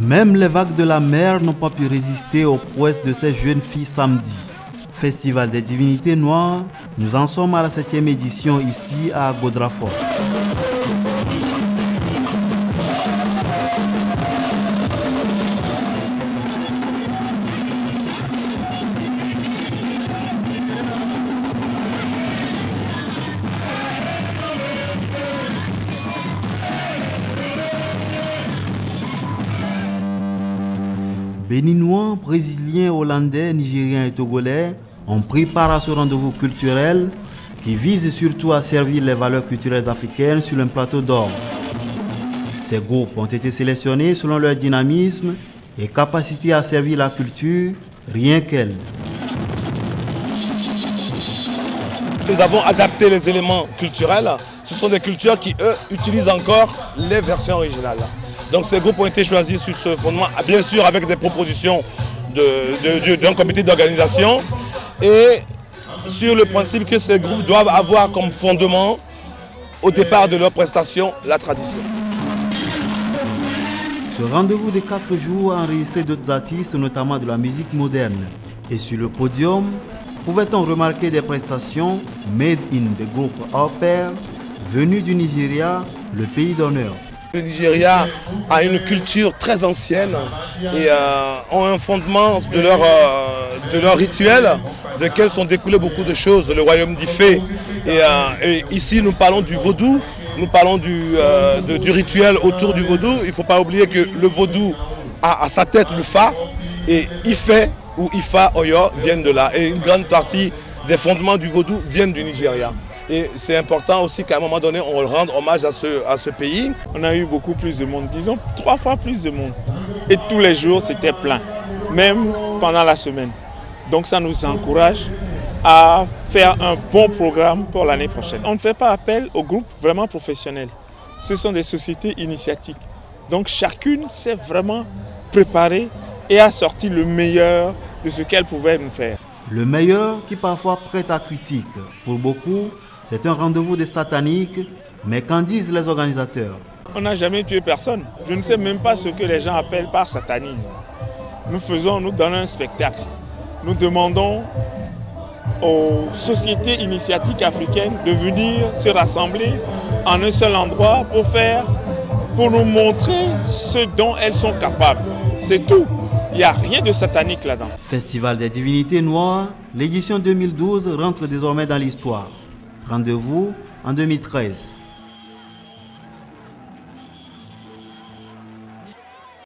Même les vagues de la mer n'ont pas pu résister aux prouesses de ces jeunes filles samedi. Festival des divinités noires, nous en sommes à la 7e édition ici à Godrafort. Béninois, Brésiliens, Hollandais, Nigériens et Togolais ont pris part à ce rendez-vous culturel qui vise surtout à servir les valeurs culturelles africaines sur un plateau d'or. Ces groupes ont été sélectionnés selon leur dynamisme et capacité à servir la culture, rien qu'elle. Nous avons adapté les éléments culturels. Ce sont des cultures qui, eux, utilisent encore les versions originales. Donc ces groupes ont été choisis sur ce fondement, bien sûr avec des propositions d'un comité d'organisation et sur le principe que ces groupes doivent avoir comme fondement, au départ de leur prestation, la tradition. Ce rendez-vous de 4 jours a enregistré d'autres artistes, notamment de la musique moderne. Et sur le podium, pouvait-on remarquer des prestations made in des groupes hors pair venus du Nigeria, le pays d'honneur. Le Nigeria a une culture très ancienne et ont un fondement de leur rituel, desquels sont découlées beaucoup de choses, le royaume d'Ifé. Et ici nous parlons du vaudou, nous parlons du rituel autour du vaudou. Il ne faut pas oublier que le vaudou a à sa tête le Fa et Ifé ou Ifa Oyo viennent de là. Et une grande partie des fondements du vaudou viennent du Nigeria. Et c'est important aussi qu'à un moment donné, on rende hommage à ce pays. On a eu beaucoup plus de monde, disons 3 fois plus de monde. Et tous les jours, c'était plein, même pendant la semaine. Donc ça nous encourage à faire un bon programme pour l'année prochaine. On ne fait pas appel aux groupes vraiment professionnels. Ce sont des sociétés initiatiques. Donc chacune s'est vraiment préparée et a sorti le meilleur de ce qu'elle pouvait nous faire. Le meilleur qui parfois prête à critique. Pour beaucoup, c'est un rendez-vous des sataniques, mais qu'en disent les organisateurs? On n'a jamais tué personne. Je ne sais même pas ce que les gens appellent par satanisme. Nous donnons un spectacle. Nous demandons aux sociétés initiatiques africaines de venir se rassembler en un seul endroit pour nous montrer ce dont elles sont capables. C'est tout. Il n'y a rien de satanique là-dedans. Festival des divinités noires, l'édition 2012 rentre désormais dans l'histoire. Rendez-vous en 2013.